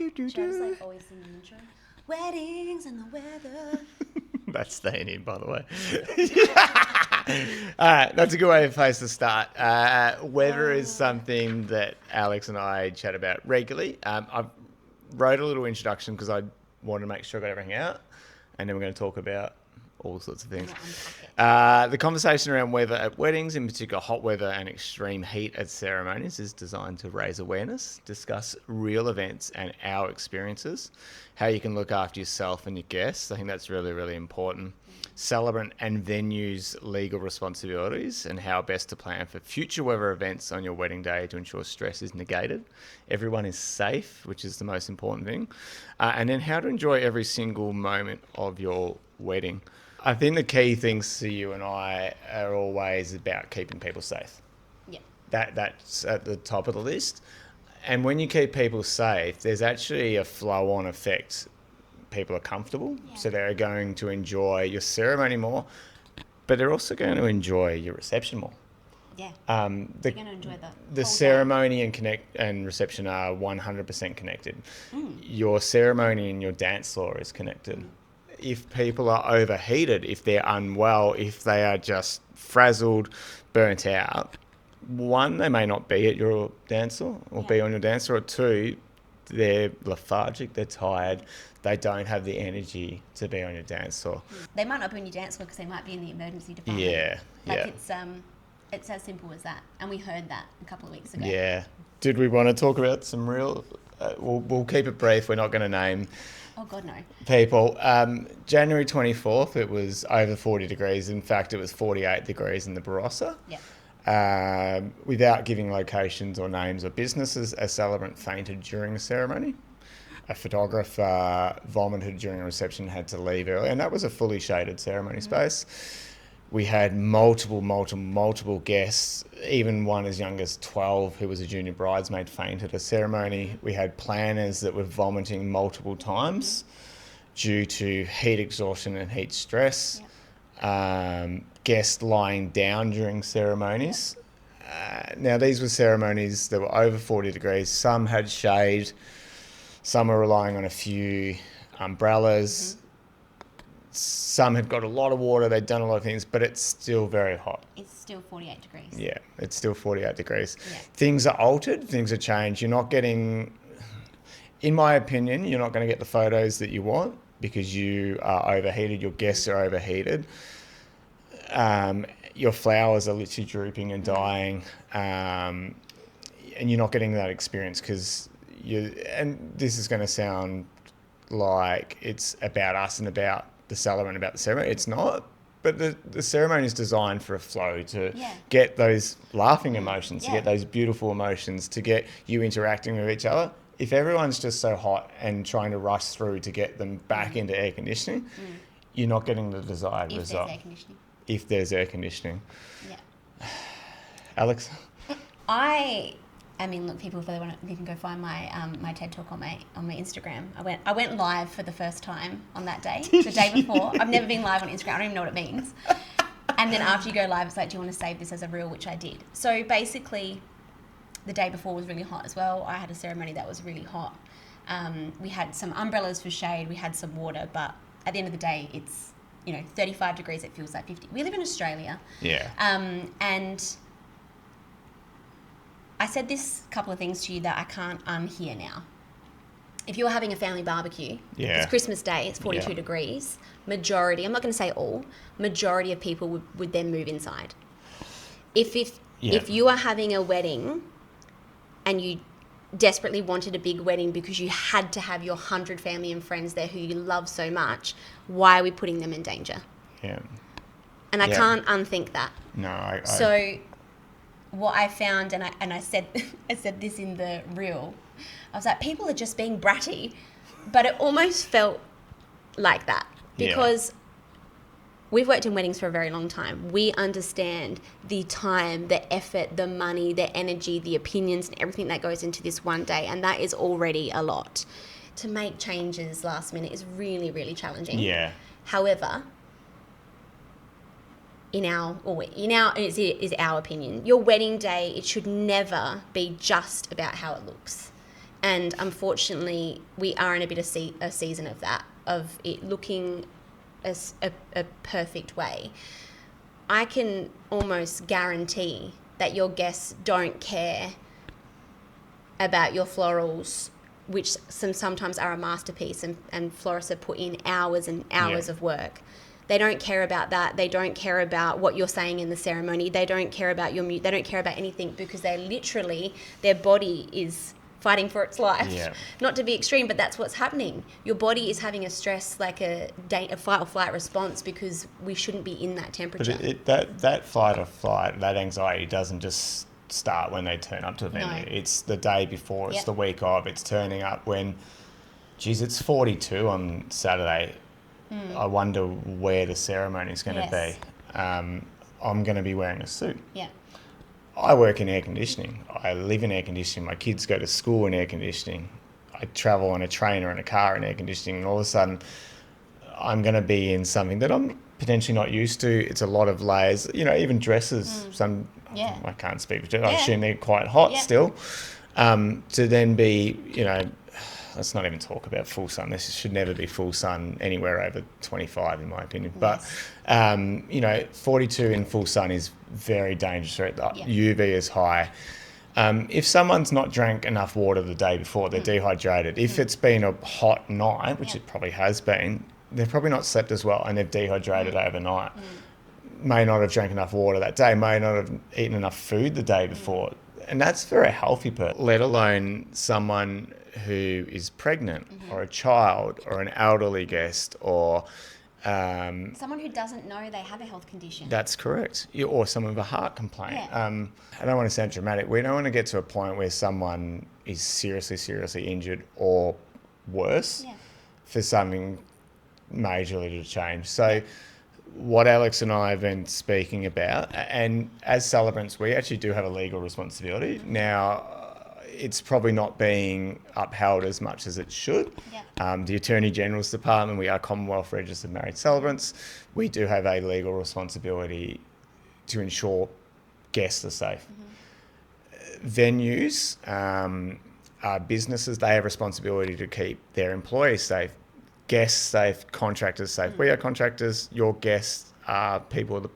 Should I just like always sing the intro? Weddings and the weather. That's staying in, by the way. All right, that's a good place to start. Weather is something that Alex and I chat about regularly. I wrote a little introduction because I wanted to make sure I got everything out, and then we're going to talk about all sorts of things. The conversation around weather at weddings, in particular hot weather and extreme heat at ceremonies, is designed to raise awareness, discuss real events and our experiences, how you can look after yourself and your guests. I think that's really, really important. Celebrant and venues' legal responsibilities and how best to plan for future weather events on your wedding day to ensure stress is negated. Everyone is safe, which is the most important thing. And then how to enjoy every single moment of your wedding. I think the key things to you and I are always about keeping people safe. Yeah. That's at the top of the list. And when you keep people safe, there's actually a flow-on effect. People are comfortable, so they're going to enjoy your ceremony more, but they're also going to enjoy your reception more. Yeah. They're going to enjoy the ceremony and reception are 100% connected. Your ceremony and your dance floor is connected. If people are overheated, if they're unwell, if they are just frazzled, burnt out, one, they may not be at your dance floor or be on your dance floor. Or two, they're lethargic, they're tired, they don't have the energy to be on your dance floor. They might not be on your dance floor because they might be in the emergency department. It's as simple as that. And we heard that a couple of weeks ago. Yeah. Did we want to talk about some real... we'll keep it brief. We're not going to name... Oh, God, no. People. January 24th, it was over 40 degrees. In fact, it was 48 degrees in the Barossa. Yeah. Without giving locations or names or businesses, a celebrant fainted during the ceremony. A photographer vomited during a reception, had to leave early, and that was a fully shaded ceremony space. We had multiple guests, even one as young as 12 who was a junior bridesmaid faint at a ceremony. We had planners that were vomiting multiple times due to heat exhaustion and heat stress. Guests lying down during ceremonies. Now, these were ceremonies that were over 40 degrees. Some had shade. Some were relying on a few umbrellas. Some had got a lot of water. They'd done a lot of things, but it's still very hot. It's still 48 degrees. Yeah, it's still 48 degrees. Yeah. Things are altered. Things are changed. You're not getting, in my opinion, you're not going to get the photos that you want because you are overheated. Your guests are overheated. Your flowers are literally drooping and dying, and you're not getting that experience because and this is going to sound like it's about us and about the celebrant, about the ceremony. It's not, but the ceremony is designed for a flow to get those laughing emotions, to get those beautiful emotions, to get you interacting with each other. If everyone's just so hot and trying to rush through to get them back into air conditioning, you're not getting the desired result. If there's air conditioning. Yeah. Alex? I mean, look, people, if they want to, you can go find my my TED Talk on my Instagram. I went live for the first time on that day, the day before. I've never been live on Instagram. I don't even know what it means. And then after you go live, it's like, do you want to save this as a reel, which I did. So basically, the day before was really hot as well. I had a ceremony that was really hot. We had some umbrellas for shade. We had some water, but at the end of the day, it's 35 degrees. It feels like 50. We live in Australia. Yeah. And I said this couple of things to you that I can't unhear now. If you're having a family barbecue, it's Christmas Day, it's 42 degrees, majority, I'm not going to say all, majority of people would then move inside. If you are having a wedding and you desperately wanted a big wedding because you had to have your 100 family and friends there who you love so much, why are we putting them in danger? Yeah. And I can't unthink that. No, So what I found, and I said I said this in the reel, I was like, people are just being bratty, but it almost felt like that because we've worked in weddings for a very long time. We understand the time, the effort, the money, the energy, the opinions, and everything that goes into this one day, and that is already a lot. To make changes last minute is really, really challenging. Yeah. However, is our opinion, your wedding day, it should never be just about how it looks. And unfortunately, we are in a bit of a season of that, of it looking as a perfect way. I can almost guarantee that your guests don't care about your florals, which sometimes are a masterpiece, and florists have put in hours and hours of work. They don't care about that. They don't care about what you're saying in the ceremony. They don't care about your they don't care about anything, because they're literally, their body is fighting for its life. Yeah. Not to be extreme, but that's what's happening. Your body is having a stress, like a fight or flight response, because we shouldn't be in that temperature. But that fight or flight, that anxiety doesn't just start when they turn up to the venue. No. It's the day before, it's Yep. the week of, it's turning up when, geez, it's 42 on Saturday. I wonder where the ceremony is going to Yes. be. I'm going to be wearing a suit. Yeah. I work in air conditioning. I live in air conditioning. My kids go to school in air conditioning. I travel on a train or in a car in air conditioning. And all of a sudden, I'm going to be in something that I'm potentially not used to. It's a lot of layers. You know, even dresses. Some Yeah. I can't speak for dresses. I Yeah. assume they're quite hot Yeah. still. To then be, you know, let's not even talk about full sun. This should never be full sun anywhere over 25, in my opinion. But, you know, 42 in full sun is very dangerous. Right? The UV is high. If someone's not drank enough water the day before, they're dehydrated. If it's been a hot night, which it probably has been, they've probably not slept as well and they've dehydrated overnight. May not have drank enough water that day, may not have eaten enough food the day before. And that's for a healthy person, let alone someone who is pregnant or a child or an elderly guest or... someone who doesn't know they have a health condition. That's correct. Or someone with a heart complaint. Yeah. I don't want to sound dramatic. We don't want to get to a point where someone is seriously injured or worse for something majorly to change. So what Alix and I have been speaking about, and as celebrants, we actually do have a legal responsibility. Now, it's probably not being upheld as much as it should. The Attorney General's Department, we are Commonwealth Registered Married Celebrants. We do have a legal responsibility to ensure guests are safe. Venues are businesses. They have responsibility to keep their employees safe, guests safe, contractors safe. We are contractors. Your guests are people...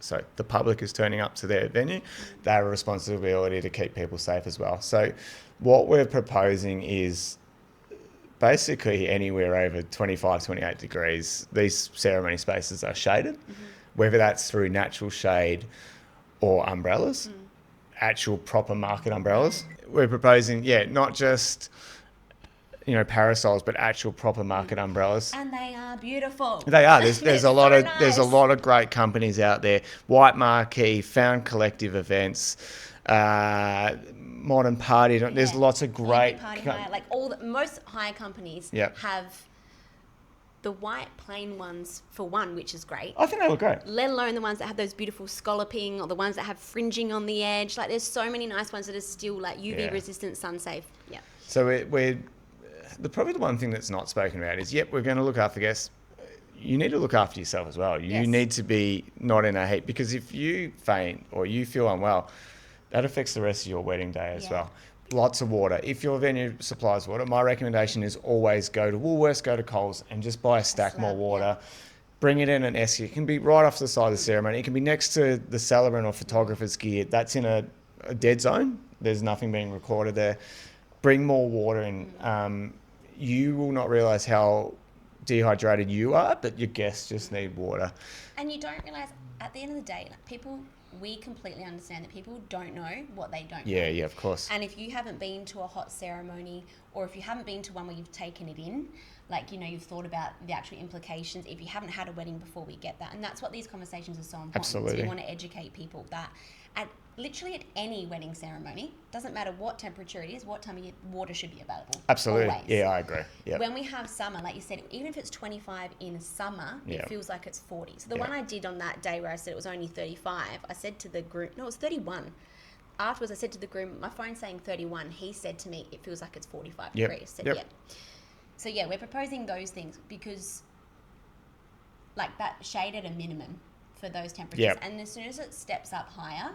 So the public is turning up to their venue. They have a responsibility to keep people safe as well. So what we're proposing is basically anywhere over 25, 28 degrees, these ceremony spaces are shaded, whether that's through natural shade or umbrellas, actual proper market umbrellas. We're proposing, not just... you know, parasols, but actual proper market umbrellas. And they are beautiful. They are. There's a lot of nice. There's a lot of great companies out there. White Marquee, Found Collective Events, Modern Party. There's lots of great. Party Hire, like most hire companies have the white plain ones for one, which is great. I think they look great. Let alone the ones that have those beautiful scalloping or the ones that have fringing on the edge. Like there's so many nice ones that are still like UV resistant, sun safe. Yeah. So we're probably the one thing that's not spoken about is, we're going to look after guests. You need to look after yourself as well. You need to be not in a heat, because if you faint or you feel unwell, that affects the rest of your wedding day as well. Lots of water. If your venue supplies water, my recommendation is always go to Woolworths, go to Coles and just buy a stack more water. Bring it in an esky. It can be right off the side of the ceremony. It can be next to the celebrant or photographer's gear. That's in a dead zone. There's nothing being recorded there. Bring more water in. You will not realise how dehydrated you are, but your guests just need water. And you don't realise, at the end of the day, like we completely understand that people don't know what they don't know. Yeah, of course. And if you haven't been to a hot ceremony, or if you haven't been to one where you've taken it in, like, you know, you've thought about the actual implications, if you haven't had a wedding before, we get that. And that's what these conversations are so important. Absolutely. So we want to educate people that literally at any wedding ceremony, doesn't matter what temperature it is, what time of year, water should be available. Absolutely. Always. Yeah, I agree. Yep. When we have summer, like you said, even if it's 25 in summer, it feels like it's 40. So the one I did on that day where I said it was only 35, I said to the groom, no, it was 31. Afterwards, I said to the groom, my phone's saying 31. He said to me, it feels like it's 45 degrees. I said, Yep. So we're proposing those things because like that shade at a minimum for those temperatures. Yep. And as soon as it steps up higher,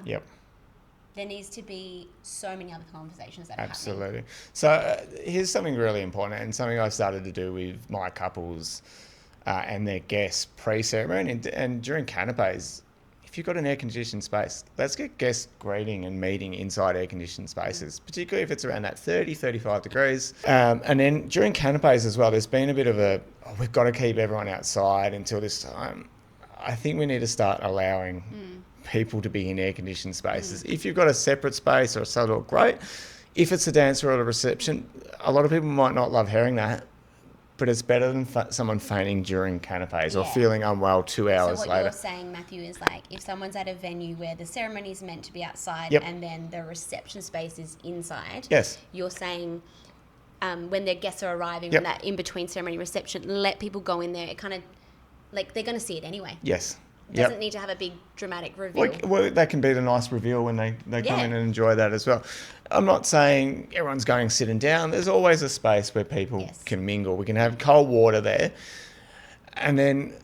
there needs to be so many other conversations that are Absolutely. happening. So here's something really important, and something I've started to do with my couples and their guests pre-ceremony and during canapes. If you've got an air-conditioned space, let's get guest greeting and meeting inside air-conditioned spaces, particularly if it's around that 30, 35 degrees. And then during canapes as well, there's been a bit of we've got to keep everyone outside until this time. I think we need to start allowing people to be in air-conditioned spaces. If you've got a separate space or a salon, great. If it's a dancer or a reception, a lot of people might not love hearing that, but it's better than someone fainting during canapes or feeling unwell 2 hours So what later. you're saying, Matthew, is like if someone's at a venue where the ceremony is meant to be outside and then the reception space is inside, yes, you're saying when their guests are arriving, when that in-between ceremony reception, let people go in there. It kind of, like, they're going to see it anyway. Yes. It doesn't need to have a big dramatic reveal. Well, that can be the nice reveal when they come in and enjoy that as well. I'm not saying everyone's going sitting down. There's always a space where people can mingle. We can have cold water there. And then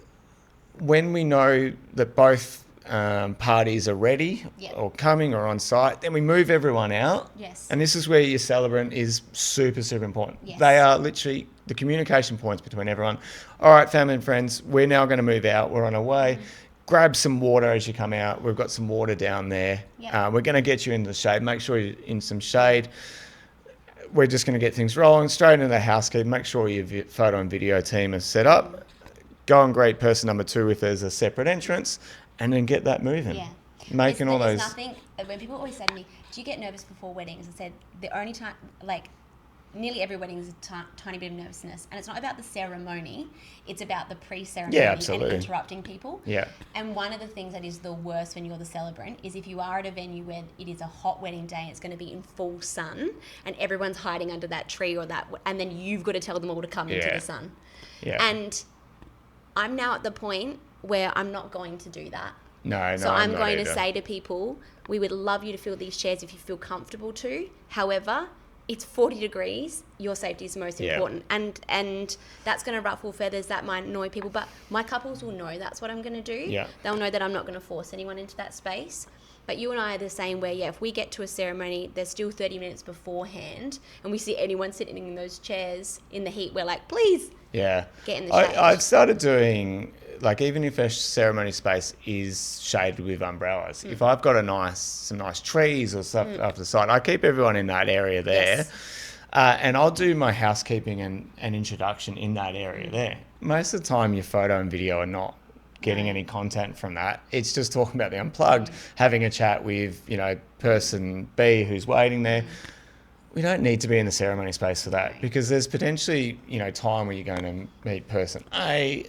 when we know that both parties are ready or coming or on site, then we move everyone out. Yes. And this is where your celebrant is super, super important. Yes. They are literally the communication points between everyone. All right, family and friends, we're now going to move out. We're on our way. Grab some water as you come out. We've got some water down there. We're going to get you into the shade. Make sure you're in some shade. We're just going to get things rolling. Straight into the housekeeping. Make sure your photo and video team is set up. Go and greet person number 2 if there's a separate entrance, and then get that moving. Yeah. Making all those... nothing... When people always say to me, do you get nervous before weddings? I said, the only time... Like, nearly every wedding is a tiny bit of nervousness, and it's not about the ceremony, it's about the pre-ceremony and interrupting people. Yeah. And one of the things that is the worst when you're the celebrant is if you are at a venue where it is a hot wedding day and it's going to be in full sun and everyone's hiding under that tree or that, and then you've got to tell them all to come into the sun. Yeah. And I'm now at the point where I'm not going to do that. No, so I'm going to say to people, we would love you to fill these chairs if you feel comfortable to. However, it's 40 degrees. Your safety is most important. And that's going to ruffle feathers. That might annoy people. But my couples will know that's what I'm going to do. Yeah. They'll know that I'm not going to force anyone into that space. But you and I are the same where, if we get to a ceremony, there's still 30 minutes beforehand, and we see anyone sitting in those chairs in the heat, we're like, please, get in the shade. I've started doing, like, even if a ceremony space is shaded with umbrellas, if I've got some nice trees or stuff off the side, I keep everyone in that area there. Yes. And I'll do my housekeeping and introduction in that area there. Most of the time, your photo and video are not getting any content from that. It's just talking about the unplugged, having a chat with, person B who's waiting there. We don't need to be in the ceremony space for that, because there's potentially, time where you're going to meet person A.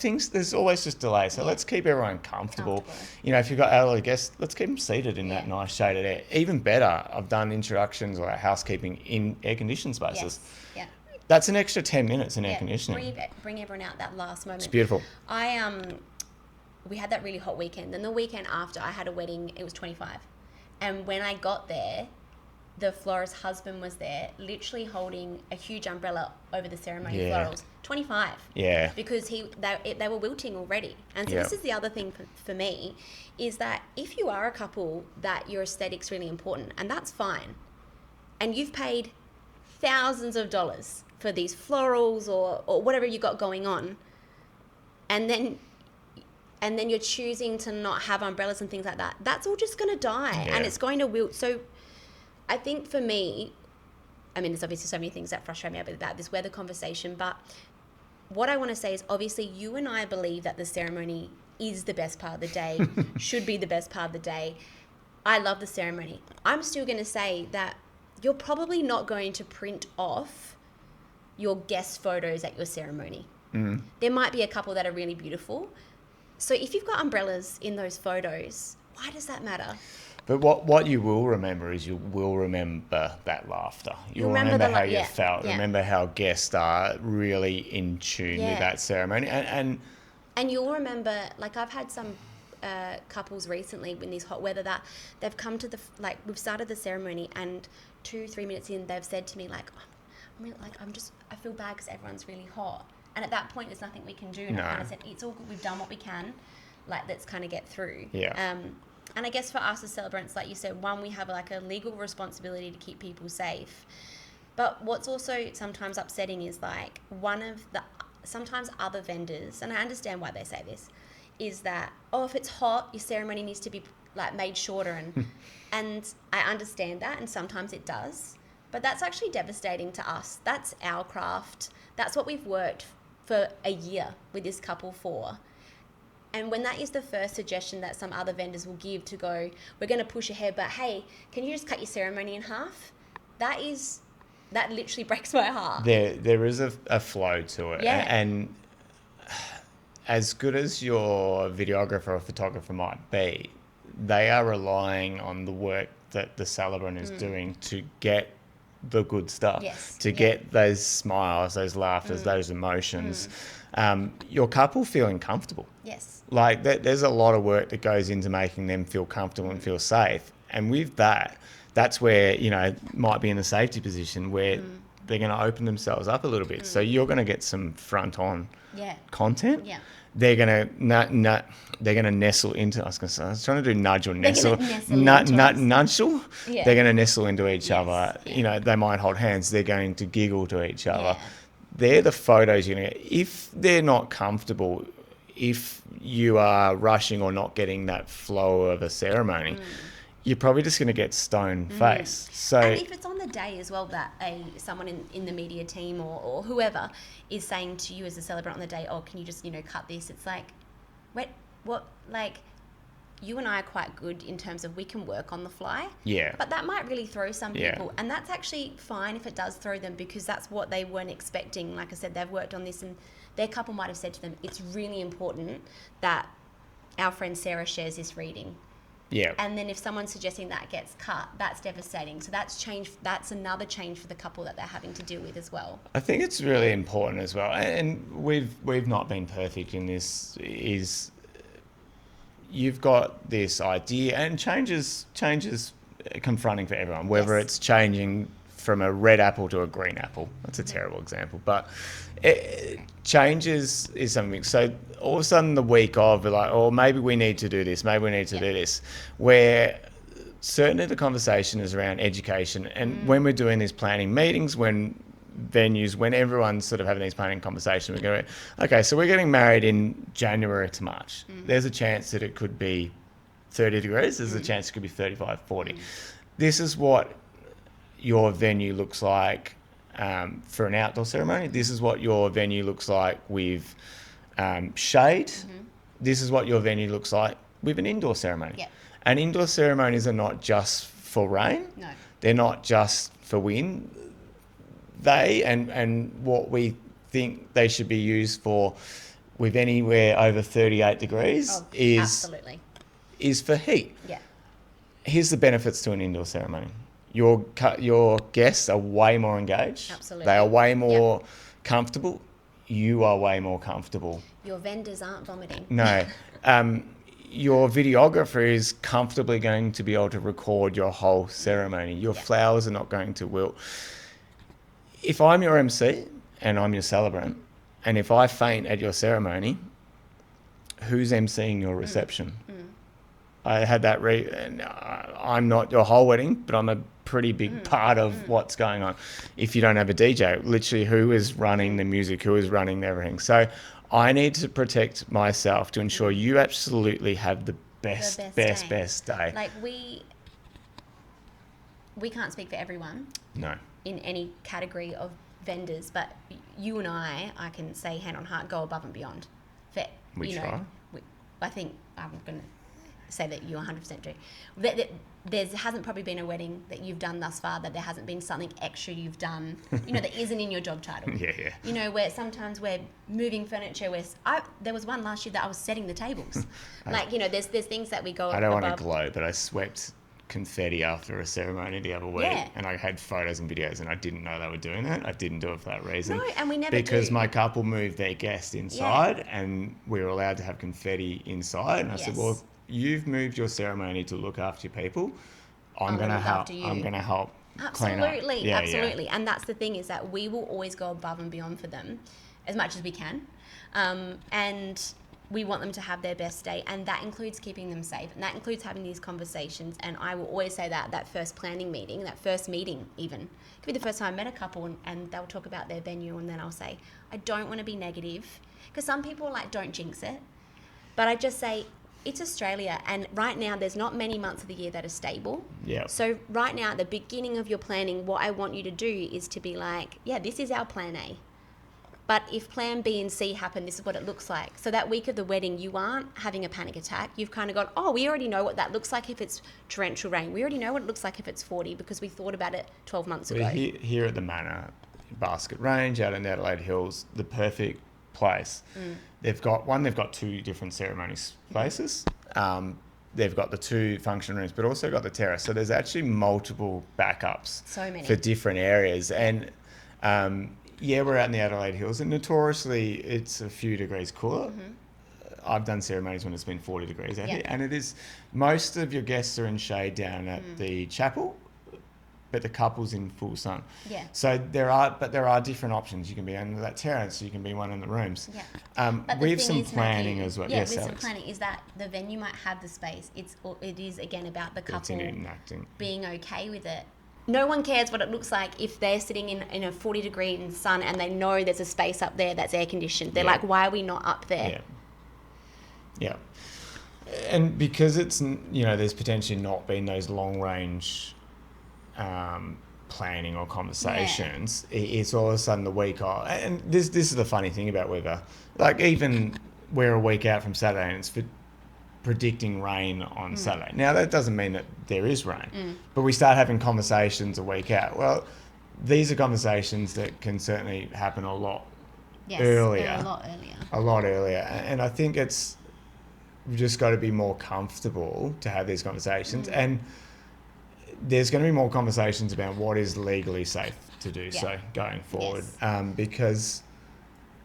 There's always just delay. So let's keep everyone comfortable. If you've got elderly guests, let's keep them seated in that nice shaded air. Even better, I've done introductions or housekeeping in air-conditioned spaces. Yeah. That's an extra 10 minutes in air conditioning. Bring everyone out that last moment. It's beautiful. We had that really hot weekend. Then the weekend after, I had a wedding. It was 25. And when I got there, the florist's husband was there, literally holding a huge umbrella over the ceremony florals. 25. Yeah. Because they were wilting already. And so this is the other thing for me, is that if you are a couple that your aesthetic's really important, and that's fine, and you've paid thousands of dollars for these florals or whatever you got going on, and then you're choosing to not have umbrellas and things like that, that's all just going to die and it's going to wilt. So I think for me, there's obviously so many things that frustrate me about this weather conversation, but what I want to say is, obviously you and I believe that the ceremony is the best part of the day, should be the best part of the day. I love the ceremony. I'm still going to say that you're probably not going to print off your guest photos at your ceremony. There might be a couple that are really beautiful. So if you've got umbrellas in those photos, why does that matter? But what you will remember is you will remember that laughter. You'll remember how you felt. Yeah. Remember how guests are really in tune with that ceremony. And you'll remember, like, I've had some couples recently in this hot weather that they've come to we've started the ceremony, and 2-3 minutes in, they've said to me, like, I feel bad because everyone's really hot. And at that point, there's nothing we can do. And I kind of said, it's all good. We've done what we can. Like, let's kind of get through. Yeah. And I guess for us as celebrants, like you said, one, we have like a legal responsibility to keep people safe. But what's also sometimes upsetting is like sometimes other vendors, and I understand why they say this, is that, oh, if it's hot, your ceremony needs to be like made shorter. And I understand that, and sometimes it does. But that's actually devastating to us. That's our craft. That's what we've worked for a year with this couple for. And when that is the first suggestion that some other vendors will give to go, we're going to push ahead, but hey, can you just cut your ceremony in half? That literally breaks my heart. There is a flow to it. Yeah. And as good as your videographer or photographer might be, they are relying on the work that the celebrant is doing to get the good stuff, to get those smiles, those laughters, those emotions. Your couple feeling comfortable. Yes. Like there's a lot of work that goes into making them feel comfortable and feel safe. And with that's where, might be in a safety position where they're going to open themselves up a little bit. So you're going to get some front on content. Yeah. They're going to nestle into, I was trying to do nudge or nestle. Nudge. Yeah. They're going to nestle into each other. Yeah. They might hold hands. They're going to giggle to each other. Yeah. They're the photos you're going to get. If they're not comfortable, if you are rushing or not getting that flow of a ceremony, you're probably just going to get stone face. So, and if it's on the day as well that someone in the media team or whoever is saying to you as a celebrant on the day, oh, can you just, cut this? It's like, wait, what? Like, you and I are quite good in terms of we can work on the fly. Yeah. But that might really throw some people. And that's actually fine if it does throw them, because that's what they weren't expecting. Like I said, they've worked on this and their couple might have said to them, it's really important that our friend Sarah shares this reading. Yeah. And then if someone's suggesting that gets cut, that's devastating. So that's another change for the couple that they're having to deal with as well. I think it's really important as well. And we've not been perfect in this, is you've got this idea, and changes confronting for everyone, whether it's changing from a red apple to a green apple. That's a terrible example, but changes is something. So all of a sudden the week of, we're like, oh, maybe we need to do this, maybe we need to do this, where certainly the conversation is around education. And when we're doing these planning meetings, when everyone's sort of having these planning conversations, we're going, okay, so we're getting married in January to March. There's a chance that it could be 30 degrees. There's a chance it could be 35, 40. This is what your venue looks like for an outdoor ceremony. This is what your venue looks like with shade. This is what your venue looks like with an indoor ceremony. Yep. And indoor ceremonies are not just for rain. No. They're not just for wind. They and what we think they should be used for with anywhere over 38 degrees is for heat. Yeah. Here's the benefits to an indoor ceremony. Your guests are way more engaged. Absolutely. They are way more comfortable. You are way more comfortable. Your vendors aren't vomiting. No. Your videographer is comfortably going to be able to record your whole ceremony. Your flowers are not going to wilt. If I'm your MC and I'm your celebrant, and if I faint at your ceremony, who's emceeing your reception? I had that and I'm not your whole wedding, but I'm a pretty big part of what's going on. If you don't have a DJ, literally who is running the music, who is running everything. So I need to protect myself to ensure you absolutely have the best day. Like we can't speak for everyone. No. In any category of vendors, but you and I can say hand on heart, go above and beyond. We try. I think I'm going to say that you 100% do. There hasn't probably been a wedding that you've done thus far that there hasn't been something extra you've done, that isn't in your job title. Yeah. Where sometimes we're moving furniture. There was one last year that I was setting the tables. There's things that we go. I don't want to glow, but I swept confetti after a ceremony the other week, and I had photos and videos, and I didn't know they were doing that. I didn't do it for that reason. No, and we never because do. my couple moved their guest inside, and we were allowed to have confetti inside. And I said, well, you've moved your ceremony to look after your people. I'm going to help. I'm going to help clean up. Absolutely. And that's the thing, is that we will always go above and beyond for them as much as we can. And we want them to have their best day, and that includes keeping them safe, and that includes having these conversations. And I will always say that first planning meeting, that first meeting even, it could be the first time I met a couple, and they'll talk about their venue, and then I'll say, I don't want to be negative, because some people don't jinx it, but I just say, it's Australia, and right now there's not many months of the year that are stable. Yeah. So right now, at the beginning of your planning, what I want you to do is to be like, yeah, this is our plan A. But if plan B and C happen, this is what it looks like. So that week of the wedding, you aren't having a panic attack. You've kind of gone, oh, we already know what that looks like if it's torrential rain. We already know what it looks like if it's 40 because we thought about it 12 months ago. Here at the Manor, Basket Range, out in the Adelaide Hills, the perfect place. They've got 2 different ceremony spaces. They've got the 2 function rooms, but also got the terrace. So there's actually multiple backups for different areas. And we're out in the Adelaide Hills, and notoriously it's a few degrees cooler. I've done ceremonies when it's been 40 degrees out here, and it is, most of your guests are in shade down at the chapel, but the couple's in full sun. Yeah. So there are different options. You can be under that terrace, you can be one in the rooms. Yeah. With some planning as well. Yeah, yes, with Alex. some planning is that the venue might have the space. It is again about the couple being okay with it. No one cares what it looks like if they're sitting in a 40 degree in the sun and they know there's a space up there that's air conditioned. They're like, why are we not up there? Yeah. And because it's, there's potentially not been those long range planning or conversations, it's all of a sudden the week off. And this is the funny thing about weather. Like, even we're a week out from Saturday and it's predicting rain on Saturday. Now, that doesn't mean that there is rain, but we start having conversations a week out. Well, these are conversations that can certainly happen a lot earlier. A lot earlier. And I think we've just got to be more comfortable to have these conversations. And there's going to be more conversations about what is legally safe to do so going forward. Because,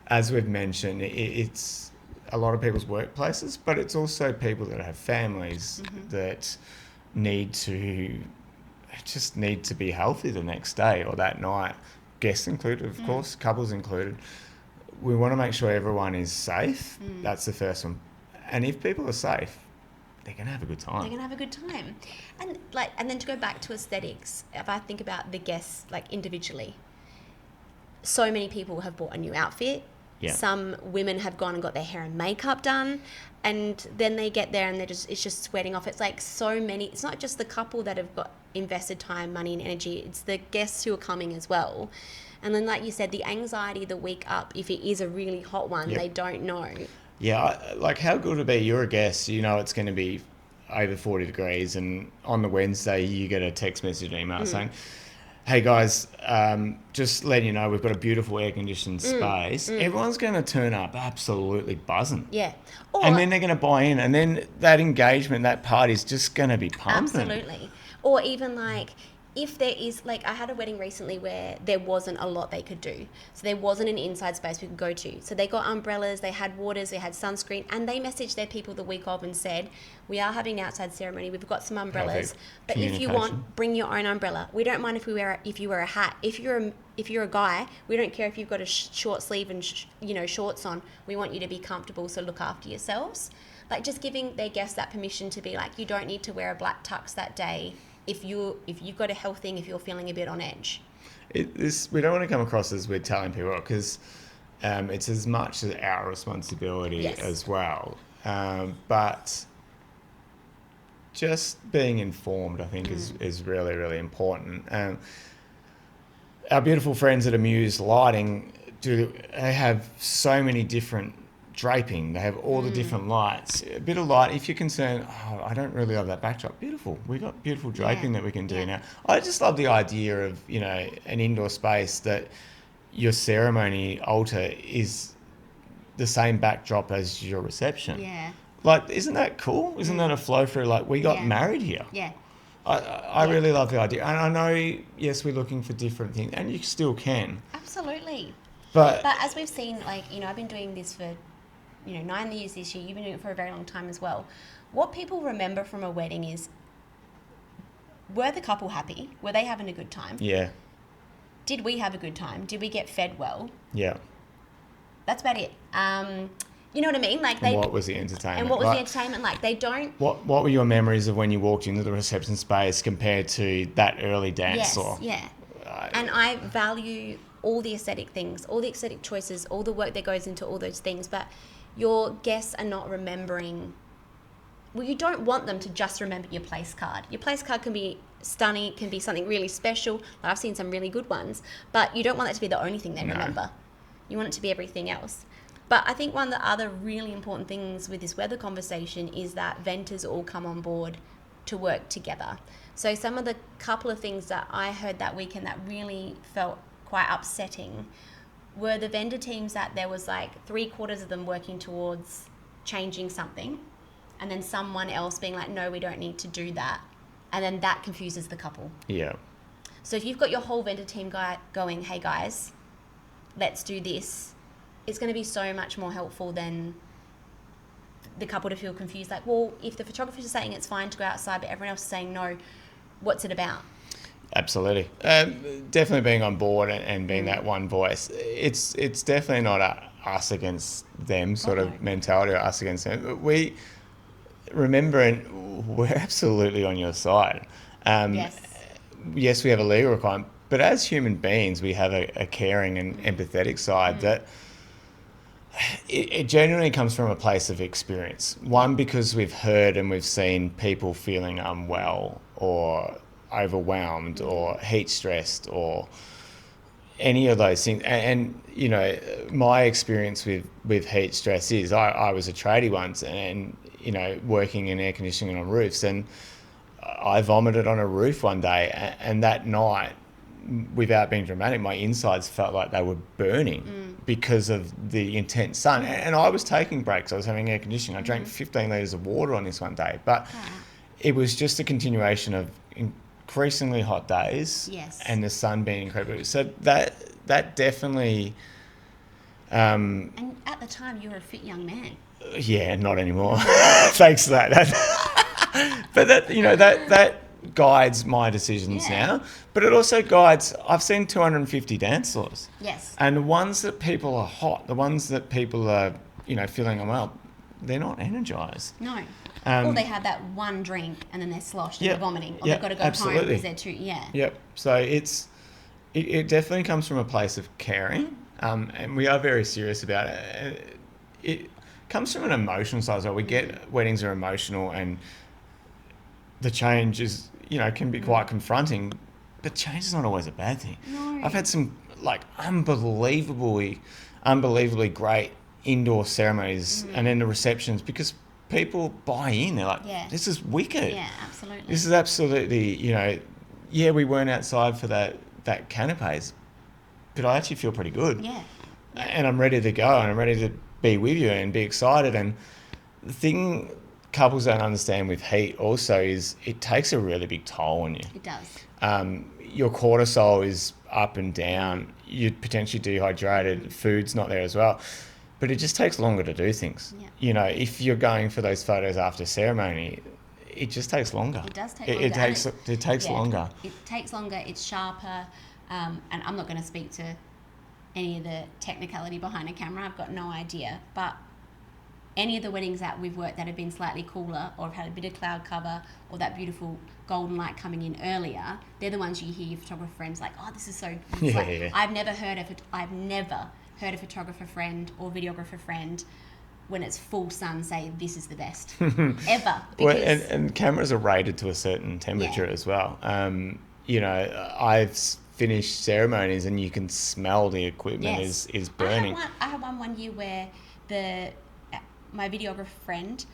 as we've mentioned, it's a lot of people's workplaces, but it's also people that have families that need to be healthy the next day or that night, guests included, of course, couples included. We want to make sure everyone is safe. That's the first one. And if people are safe, they're going to have a good time. And then to go back to aesthetics, if I think about the guests individually, so many people have bought a new outfit. Yeah. Some women have gone and got their hair and makeup done, and then they get there and it's just sweating off. It's like so many. It's not just the couple that have got invested time, money, and energy. It's the guests who are coming as well. And then, like you said, the anxiety the week up, if it is a really hot one, they don't know. Yeah, how good would it be? You're a guest, it's going to be over 40 degrees, and on the Wednesday you get a text message, email saying, hey guys, just letting you know we've got a beautiful air-conditioned space. Everyone's going to turn up absolutely buzzing. Yeah. And then they're going to buy in, and then that engagement, that party's just going to be pumping. Absolutely. Or even if there is, I had a wedding recently where there wasn't a lot they could do. So there wasn't an inside space we could go to. So they got umbrellas, they had waters, they had sunscreen, and they messaged their people the week of and said, we are having an outside ceremony, we've got some umbrellas, but if you want, bring your own umbrella. We don't mind if you wear a hat. If you're a guy, we don't care if you've got a short sleeve and shorts on. We want you to be comfortable, so look after yourselves. Just giving their guests that permission to be you don't need to wear a black tux that day. If you've got a health thing, if you're feeling a bit on edge. We don't want to come across as we're telling people, because it's as much as our responsibility as well. But just being informed, I think, is really, really important. Our beautiful friends at Amuse Lighting, they have so many different draping. They have all the different lights. A bit of light, if you're concerned, I don't really love that backdrop. Beautiful. We've got beautiful draping that we can do now. I just love the idea of, an indoor space that your ceremony altar is the same backdrop as your reception. Yeah. Isn't that cool? Isn't that a flow through? We got married here. Yeah. I really love the idea. And I know, yes, we're looking for different things, and you still can. Absolutely. But as we've seen, I've been doing this for 9 years this year. You've been doing it for a very long time as well. What people remember from a wedding is, were the couple happy? Were they having a good time? Yeah. Did we have a good time? Did we get fed well? Yeah. That's about it. You know what I mean? Like And what was the entertainment? And what was the entertainment like? They don't. What were your memories of when you walked into the reception space compared to that early dance floor? Yes, yeah. And I value all the aesthetic things, all the aesthetic choices, all the work that goes into all those things. But your guests are not remembering. Well, you don't want them to just remember your place card. Your place card can be stunning, it can be something really special. Like I've seen some really good ones, but you don't want that to be the only thing they remember. You want it to be everything else. But I think one of the other really important things with this weather conversation is that vendors all come on board to work together. So some of the couple of things that I heard that weekend that really felt quite upsetting were the vendor teams that there was like 3/4 of them working towards changing something, and then someone else being like, no, we don't need to do that. And then that confuses the couple. Yeah. So if you've got your whole vendor team going, hey guys, let's do this, it's going to be so much more helpful than the couple to feel confused. Like, well, if the photographer's saying it's fine to go outside, but everyone else is saying no, what's it about? Absolutely. Definitely being on board and being that one voice. It's definitely not a us against them sort of mentality or us against them. We remember, and we're absolutely on your side. Yes, we have a legal requirement, but as human beings, we have a caring and empathetic side that it genuinely comes from a place of experience. One, because we've heard and we've seen people feeling unwell or overwhelmed or heat stressed or any of those things. And you know, my experience with heat stress is I was a tradie once and, you know, working in air conditioning on roofs, and I vomited on a roof one day, and that night, without being dramatic, my insides felt like they were burning because of the intense sun. And I was taking breaks. I was having air conditioning. I drank 15 litres of water on this one day. But it was just a continuation of increasingly hot days and the sun being incredible. So that definitely... and at the time, you were a fit young man. Yeah, not anymore. Thanks for that. But that, you know, that guides my decisions now, but it also guides, I've seen 250 dance floors. Yes. And the ones that people are hot, the ones that people are, you know, feeling unwell, they're not energised. No. Or they had that one drink and then they're sloshed and they're vomiting. Or they've got to go home because they're too, Yep. So it definitely comes from a place of caring, and we are very serious about it. It comes from an emotional side as well. We get weddings are emotional, and the change is, you know, can be quite confronting, but change is not always a bad thing. No. I've had some like unbelievably great indoor ceremonies and then the receptions because people buy in. They're like, this is wicked. Yeah, absolutely. This is absolutely, you know, we weren't outside for that canapes, but I actually feel pretty good. Yeah. And I'm ready to go and I'm ready to be with you and be excited. And the thing couples don't understand with heat also is it takes a really big toll on you. It does. Your cortisol is up and down. You're potentially dehydrated. Food's not there as well. But it just takes longer to do things. Yeah. You know, if you're going for those photos after ceremony, it just takes longer. It does take longer. It takes longer. It takes longer. It's sharper. And I'm not going to speak to any of the technicality behind a camera. I've got no idea. But any of the weddings that we've worked that have been slightly cooler or have had a bit of cloud cover or that beautiful golden light coming in earlier, they're the ones you hear your photographer friends like, oh, this is so good. I've never heard a photographer friend or videographer friend when it's full sun say this is the best ever. Well, and cameras are rated to a certain temperature as well. You know, I've finished ceremonies and you can smell the equipment is burning. I had one year where my videographer friend,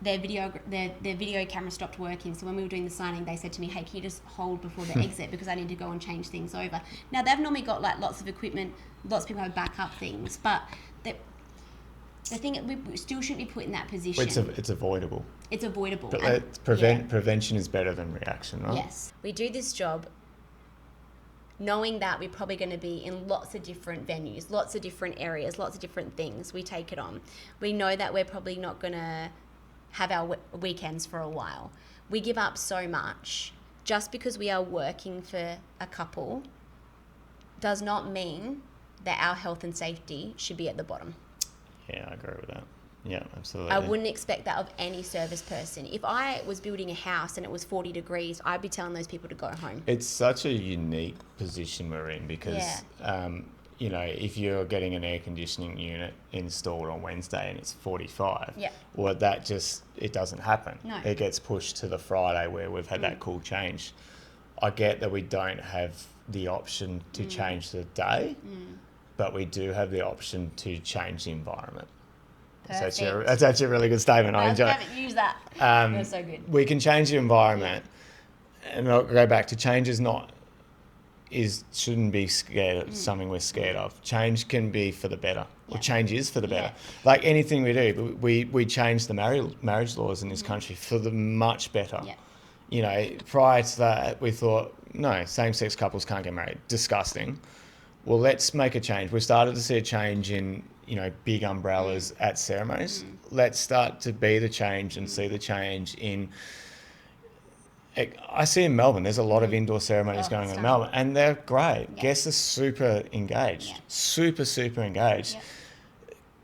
their video camera stopped working. So when we were doing the signing, they said to me, hey, can you just hold before the exit because I need to go and change things over. Now, they've normally got like lots of equipment, lots of people have backup things, but the thing, we still shouldn't be put in that position. It's avoidable. It's avoidable. But prevention is better than reaction, right? Yes. We do this job knowing that we're probably going to be in lots of different venues, lots of different areas, lots of different things. We take it on. We know that we're probably not going to have our weekends for a while. We give up so much just because we are working for a couple does not mean that our health and safety should be at the bottom. Yeah, I agree with that. Yeah, absolutely. I wouldn't expect that of any service person. If I was building a house and it was 40 degrees, I'd be telling those people to go home. It's such a unique position we're in because, you know, if you're getting an air conditioning unit installed on Wednesday and it's 45, well, that just, it doesn't happen. No. It gets pushed to the Friday where we've had that cool change. I get that we don't have the option to change the day, but we do have the option to change the environment. That's actually a really good statement. I enjoy it. Use that. That's so good. We can change the environment, and I'll go back to change shouldn't be scared. Something we're scared of. Change can be for the better, or change is for the better. Like anything we do, we change the marriage laws in this country for the much better. Yeah. You know, prior to that, we thought no, same-sex couples can't get married. Disgusting. Well, let's make a change. We started to see a change in, you know, big umbrellas at ceremonies. Let's start to be the change and see the change in... I see in Melbourne, there's a lot of indoor ceremonies going on in Melbourne, and they're great. Yeah. Guests are super engaged, super engaged. Yeah.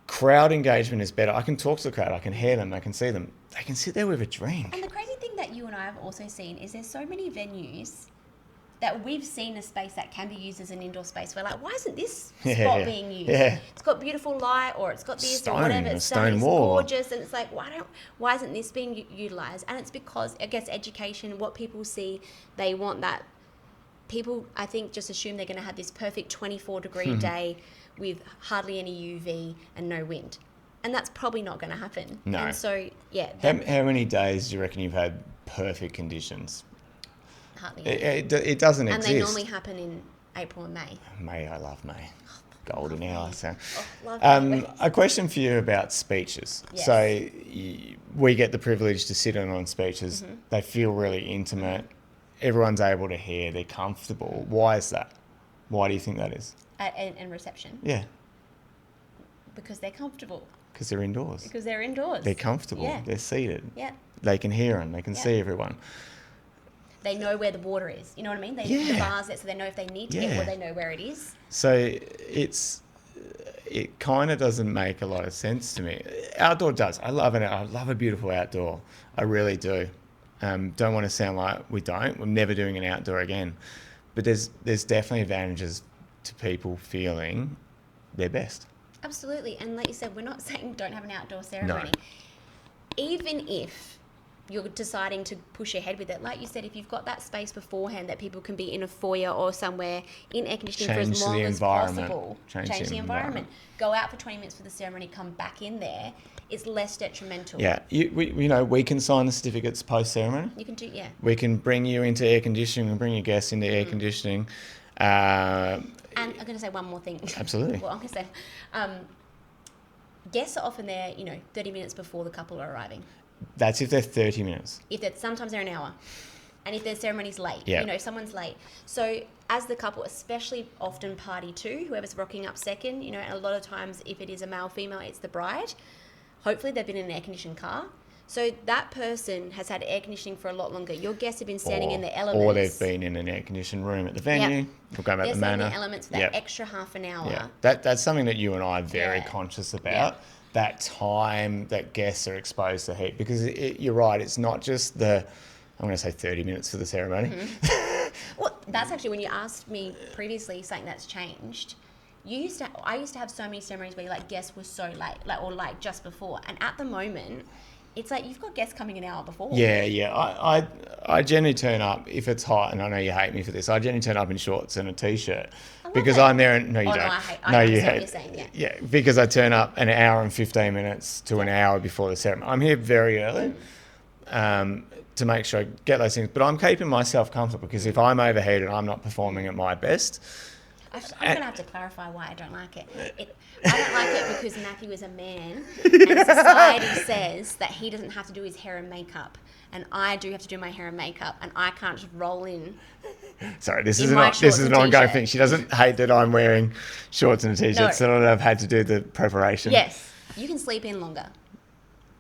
Crowd engagement is better. I can talk to the crowd, I can hear them, I can see them. They can sit there with a drink. And the crazy thing that you and I have also seen is there's so many venues that we've seen a space that can be used as an indoor space. We're like, why isn't this spot being used? Yeah. It's got beautiful light, or it's got this or whatever. It's stone wall. Gorgeous, and it's like, why isn't this being utilised? And it's because, I guess, education, what people see, they want that. People, I think, just assume they're going to have this perfect 24-degree day with hardly any UV and no wind. And that's probably not going to happen. No. And so, yeah. How many days do you reckon you've had perfect conditions? Hardly. It doesn't exist. And they normally happen in April and May. May, I love May. Golden hour. So. Love a question for you about speeches. Yes. So we get the privilege to sit in on speeches. They feel really intimate. Everyone's able to hear. They're comfortable. Why is that? Why do you think that is? And reception? Yeah. Because they're comfortable. Because they're indoors. Because they're indoors. They're comfortable. Yeah. They're seated. Yeah. They can hear them. They can see everyone. They know where the water is. You know what I mean? The bar's there, so they know if they need to get water, they know where it is. So it kind of doesn't make a lot of sense to me. Outdoor does. I love it. I love a beautiful outdoor. I really do. Don't want to sound like we don't. We're never doing an outdoor again. But there's definitely advantages to people feeling their best. Absolutely. And like you said, we're not saying don't have an outdoor ceremony. No. Even if you're deciding to push ahead with it, like you said, if you've got that space beforehand that people can be in a foyer or somewhere in air conditioning for as long as possible, change the environment. Go out for 20 minutes for the ceremony, come back in there. It's less detrimental. Yeah, we can sign the certificates post ceremony. You can do, We can bring you into air conditioning and bring your guests into air conditioning. And I'm going to say one more thing. Absolutely. Well, I'm going to say, guests are often there, 30 minutes before the couple are arriving. That's if they're 30 minutes. Sometimes they're an hour. And if their ceremony's late, someone's late. So as the couple, especially often party two, whoever's rocking up second, and a lot of times if it is a male, female, it's the bride. Hopefully they've been in an air-conditioned car. So that person has had air conditioning for a lot longer. Your guests have been standing in the elements. Or they've been in an air-conditioned room at the venue. Yep. We're going about the manor. They're the elements for that extra half an hour. Yeah, that's something that you and I are very conscious about. Yeah. That time that guests are exposed to heat. Because you're right, it's not just I'm going to say 30 minutes for the ceremony. Mm-hmm. Well, that's actually when you asked me previously something that's changed. I used to have so many ceremonies where guests were so late, or just before. And at the moment, it's like you've got guests coming an hour before. Yeah. I generally turn up if it's hot, and I know you hate me for this. I generally turn up in shorts and a t-shirt because I'm there. And no, you don't. No, I hate what you're saying. Yeah, because I turn up an hour and 15 minutes to an hour before the ceremony. I'm here very early to make sure I get those things. But I'm keeping myself comfortable because if I'm overheated, I'm not performing at my best. I'm going to have to clarify why I don't like it. I don't like it because Matthew is a man and society says that he doesn't have to do his hair and makeup. And I do have to do my hair and makeup, and I can't just roll in. Sorry, this is an ongoing thing. She doesn't hate that I'm wearing shorts and a t-shirt, so that I've had to do the preparation. Yes, you can sleep in longer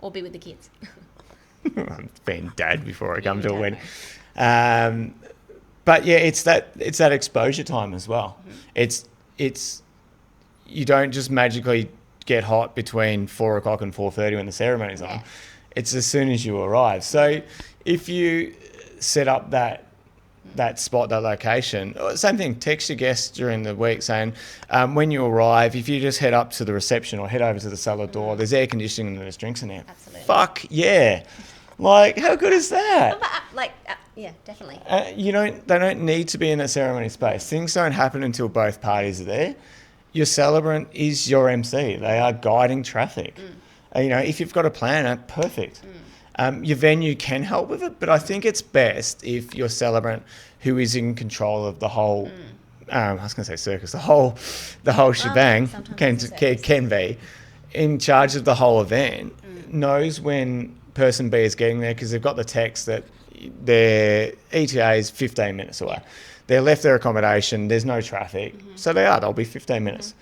or be with the kids. I'm being dad before I come to a wedding. But yeah, it's that exposure time as well. Mm-hmm. It's you don't just magically get hot between 4 o'clock and 4:30 when the ceremony's on. Yeah. It's as soon as you arrive. So if you set up that spot, that location, same thing, text your guests during the week saying, when you arrive, if you just head up to the reception or head over to the cellar door, there's air conditioning and there's drinks in there. Absolutely. Fuck yeah. Like, how good is that? Yeah, definitely. They don't need to be in that ceremony space. Things don't happen until both parties are there. Your celebrant is your MC. They are guiding traffic. If you've got a planner, perfect. Your venue can help with it, but I think it's best if your celebrant, who is in control of the whole, I was going to say circus, the whole shebang, can be in charge of the whole event, knows when person B is getting there, because they've got the text that their ETA is 15 minutes away. They left their accommodation, there's no traffic, so they'll be 15 minutes.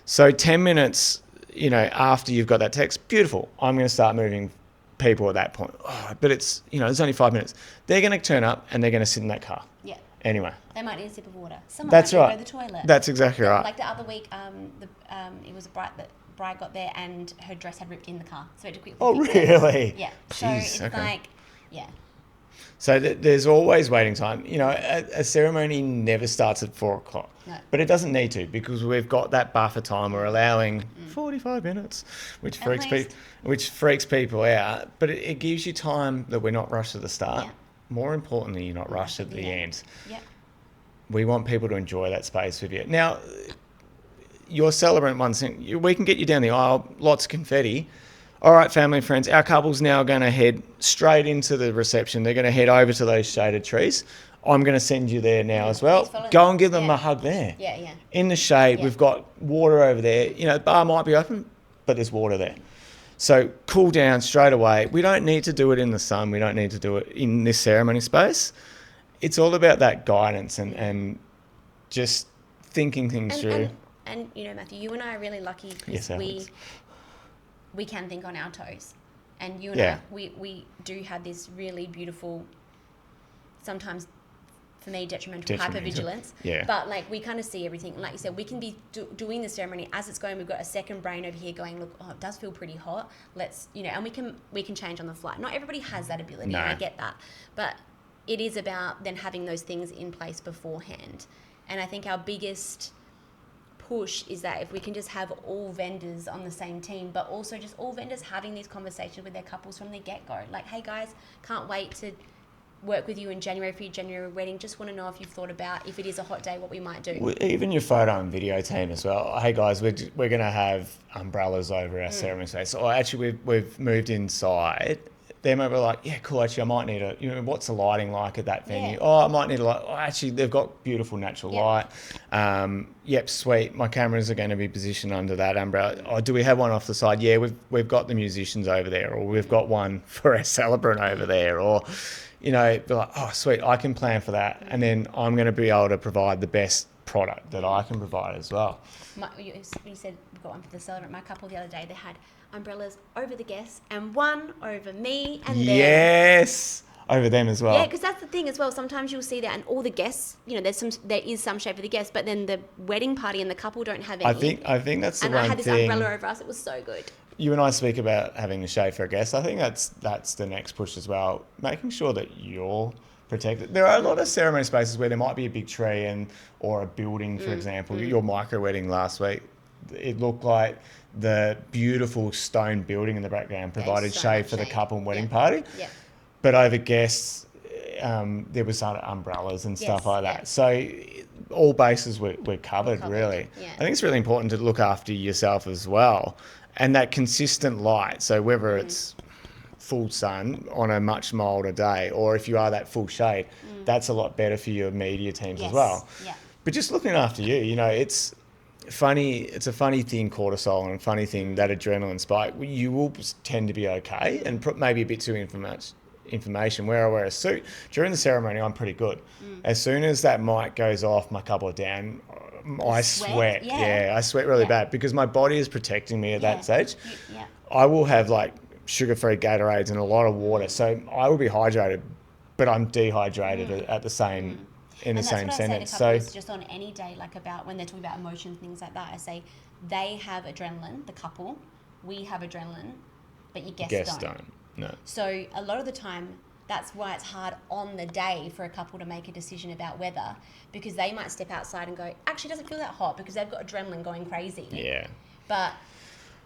So 10 minutes, after you've got that text, beautiful, I'm going to start moving people at that point. But it's, there's only 5 minutes. They're going to turn up and they're going to sit in that car. Yeah. Anyway. They might need a sip of water. Someone That's might right. need to go to the toilet. That's exactly right. Like the other week, it was a bride got there and her dress had ripped in the car. So it had to quickly. Oh, really? Yeah. Jeez, so it's okay. yeah. So there's always waiting time. A ceremony never starts at 4 o'clock. No. But it doesn't need to, because we've got that buffer time. We're allowing 45 minutes, which freaks people out. But it gives you time that we're not rushed at the start. Yeah. More importantly, you're not rushed at the end. Yeah. We want people to enjoy that space with you. Now, your celebrant, one thing, we can get you down the aisle, lots of confetti. All right, family and friends, our couple's now going to head straight into the reception. They're going to head over to those shaded trees. I'm going to send you there now as well. Go and give them a hug there. Yeah. In the shade, we've got water over there. The bar might be open, but there's water there. So cool down straight away. We don't need to do it in the sun. We don't need to do it in this ceremony space. It's all about that guidance and just thinking things through. And Matthew, you and I are really lucky because we can think on our toes. And you and I, we do have this really beautiful, sometimes for me, detrimental hypervigilance. Yeah. But we kind of see everything. And like you said, we can be doing the ceremony as it's going. We've got a second brain over here going, look, it does feel pretty hot. Let's, and we can change on the fly. Not everybody has that ability, and I get that. But it is about then having those things in place beforehand. And I think our biggest push is that if we can just have all vendors on the same team, but also just all vendors having these conversations with their couples from the get-go. Like, hey guys, can't wait to work with you in January for your January wedding. Just want to know if you've thought about, if it is a hot day, what we might do. Even your photo and video team as well. Hey guys, we're going to have umbrellas over our ceremony space. So actually we've moved inside. They might be like, yeah, cool, actually I might need what's the lighting like at that venue? Yeah. I might need a light. Actually, they've got beautiful natural light. Sweet. My cameras are going to be positioned under that umbrella. Do we have one off the side? Yeah, we've got the musicians over there, or we've got one for our celebrant over there, or be like, oh, sweet, I can plan for that. And then I'm going to be able to provide the best product that I can provide as well. You said we've got one for the celebrant. My couple the other day, they had umbrellas over the guests and one over me and them. Yes, over them as well. Yeah, because that's the thing as well. Sometimes you'll see that, and all the guests, there is some shade for the guests, but then the wedding party and the couple don't have any. I think that's the one thing. And I had this umbrella over us. It was so good. You and I speak about having the shade for a guest. I think that's the next push as well. Making sure that you're protected. There are a lot of ceremony spaces where there might be a big tree or a building, for example. Your micro wedding last week, it looked like the beautiful stone building in the background provided shade for the couple and wedding party. Yeah. But over guests, there was umbrellas and stuff like that. So all bases were covered, really. Yeah. I think it's really important to look after yourself as well. And that consistent light. So whether it's full sun on a much milder day, or if you are that full shade, that's a lot better for your media teams as well. Yeah. But just looking after you, it's funny. It's a funny thing, cortisol, and a funny thing, that adrenaline spike. You will tend to be okay, and maybe a bit too information. Where I wear a suit during the ceremony, I'm pretty good. As soon as that mic goes off, my couple are down. I sweat. Yeah, I sweat really bad because my body is protecting me at that stage. Yeah. I will have sugar-free Gatorades and a lot of water, so I will be hydrated, but I'm dehydrated at the same in the same sentence. So just on any day, about when they're talking about emotions, things like that, I say they have adrenaline, the couple, we have adrenaline, but your guests don't. No. So a lot of the time, that's why it's hard on the day for a couple to make a decision about weather, because they might step outside and go, actually, it doesn't feel that hot because they've got adrenaline going crazy. Yeah. But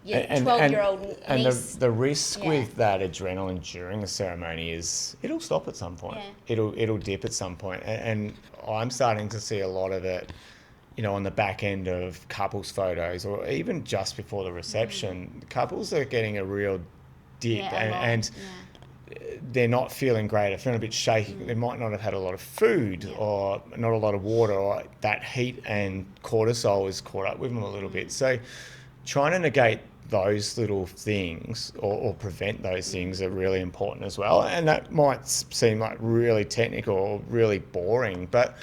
your 12-year-old niece... And the risk with that adrenaline during a ceremony is it'll stop at some point. Yeah. It'll dip at some point. And I'm starting to see a lot of it, you know, on the back end of couples photos, or even just before the reception. Couples are getting a real dip, and they're not feeling great. They're feeling a bit shaky. They might not have had a lot of food or not a lot of water, or that heat and cortisol is caught up with them a little bit. So trying to negate those little things or prevent those things are really important as well. And that might seem like really technical or really boring, but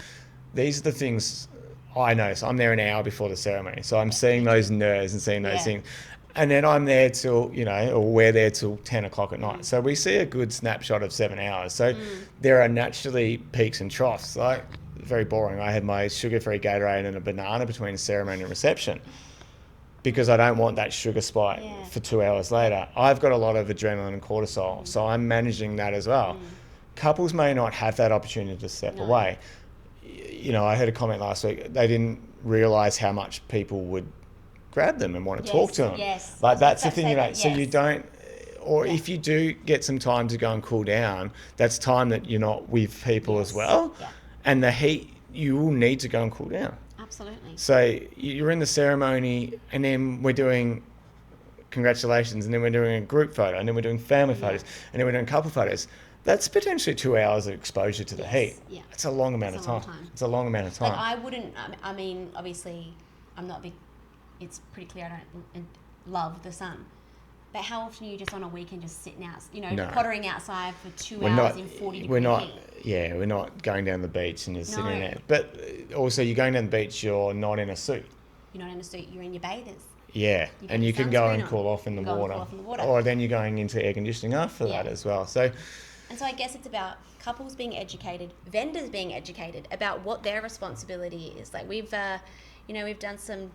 these are the things I notice. I'm there an hour before the ceremony, so I'm seeing those nerves and seeing those things. And then I'm there till, you know, or we're there till 10 o'clock at night. So we see a good snapshot of 7 hours. So there are naturally peaks and troughs. Like, very boring. I had my sugar-free Gatorade and a banana between ceremony and reception because I don't want that sugar spike for 2 hours later. I've got a lot of adrenaline and cortisol, so I'm managing that as well. Couples may not have that opportunity to step away. You know, I heard a comment last week. They didn't realise how much people would grab them and want to talk to them. Yes. Like, that's the thing, right? So you don't, or if you do get some time to go and cool down, that's time that you're not with people as well. Yeah. And the heat, you will need to go and cool down. Absolutely. So you're in the ceremony, and then we're doing congratulations, and then we're doing a group photo, and then we're doing family photos, and then we're doing couple photos. That's potentially 2 hours of exposure to the heat. Yeah. It's a long amount of time. It's a long amount of time. Like, I wouldn't, I mean, obviously, I'm not big, it's pretty clear I don't love the sun. But how often are you just on a weekend just sitting out, you know, pottering outside for 2 hours in 40 degree heat? Yeah, we're not going down the beach and just sitting there. But also, you're going down the beach, you're not in a suit. You're not in a suit, you're in your bathers. Yeah, and you can go and cool off in the water. Or then you're going into air conditioning after that as well. So... And so I guess it's about couples being educated, vendors being educated about what their responsibility is. Like, we've done some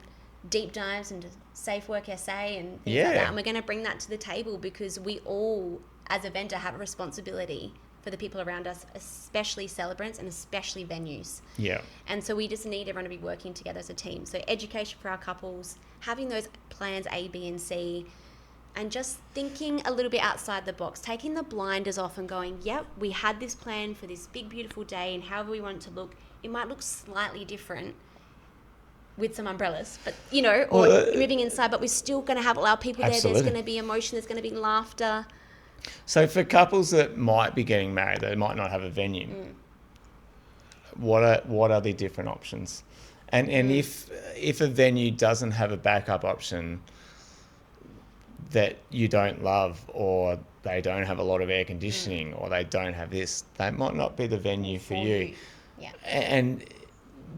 deep dives into Safe Work SA and things like that, and we're going to bring that to the table because we all, as a vendor, have a responsibility for the people around us, especially celebrants and especially venues. Yeah. And so we just need everyone to be working together as a team. So education for our couples, having those plans A, B, and C, and just thinking a little bit outside the box, taking the blinders off and going, yep, we had this plan for this big, beautiful day, and however we want it to look, it might look slightly different with some umbrellas, but, you know, or moving inside, but we're still going to have all our people there. There's going to be emotion, there's going to be laughter. So for couples that might be getting married, they might not have a venue, what are the different options? And if a venue doesn't have a backup option that you don't love, or they don't have a lot of air conditioning, or they don't have this, that might not be the venue for you. Yeah. And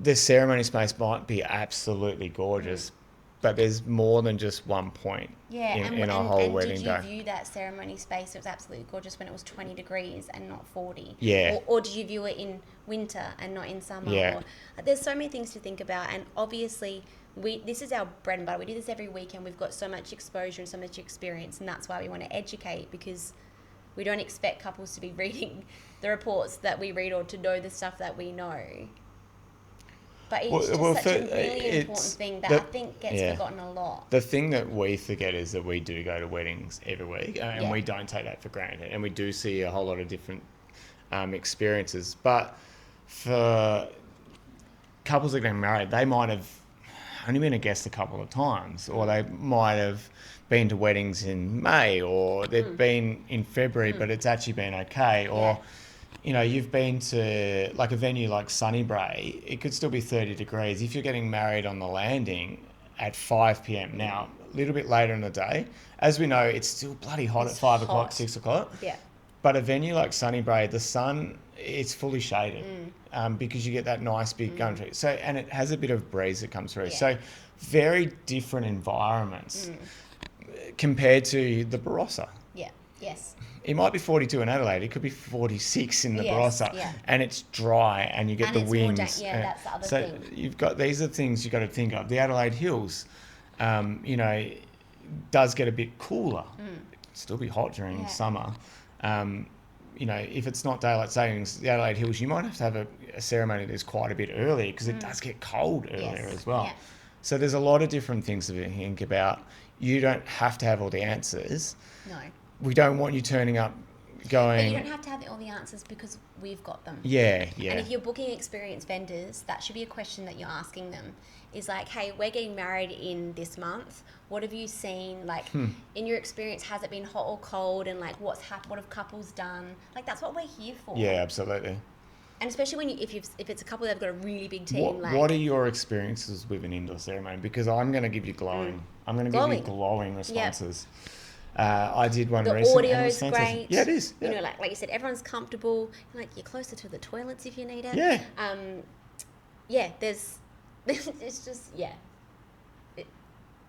the ceremony space might be absolutely gorgeous, but there's more than just one point in a whole wedding day. Did you view that ceremony space? It was absolutely gorgeous when it was 20 degrees and not 40. Yeah. Or did you view it in winter and not in summer? Yeah. There's so many things to think about, and obviously this is our bread and butter. We do this every weekend. We've got so much exposure and so much experience, and that's why we want to educate, because we don't expect couples to be reading the reports that we read or to know the stuff that we know. But it's such a really important thing that I think gets forgotten a lot. The thing that we forget is that we do go to weddings every week, and we don't take that for granted. And we do see a whole lot of different experiences. But for couples that are getting married, they might have only been a guest a couple of times, or they might have been to weddings in May, or they've been in February, but it's actually been okay. Or... You know, you've been to like a venue like Sunnybray, it could still be 30 degrees. If you're getting married on the landing at 5 p.m. now, a little bit later in the day, as we know, it's still bloody hot at 5 o'clock, 6 o'clock. Yeah. But a venue like Sunnybray, the sun, it's fully shaded because you get that nice big gum tree. So, and it has a bit of breeze that comes through. Yeah. So very different environments compared to the Barossa. Yeah, yes. It might be 42 in Adelaide. It could be 46 in the Barossa, and it's dry, and you get the winds. That's the other thing. So you've got, these are things you've got to think of. The Adelaide Hills, you know, does get a bit cooler. Still be hot during summer. You know, if it's not daylight savings, the Adelaide Hills, you might have to have a ceremony that's quite a bit earlier because it does get cold earlier as well. Yeah. So there's a lot of different things to think about. You don't have to have all the answers. No. We don't want you turning up going... But you don't have to have all the answers because we've got them. Yeah. And if you're booking experienced vendors, that should be a question that you're asking them. Is like, hey, we're getting married in this month. What have you seen? Like, in your experience, has it been hot or cold? And like, what have couples done? Like, that's what we're here for. Yeah, absolutely. And especially when if it's a couple that've got a really big team. What are your experiences with an indoor ceremony? Because I'm going to give you glowing. I'm going to give you glowing responses. Yep. I did one recently. The audio's great. Yeah, it is. Yeah. You know, like you said, everyone's comfortable. Like, you're closer to the toilets if you need it. Yeah. There's it's just I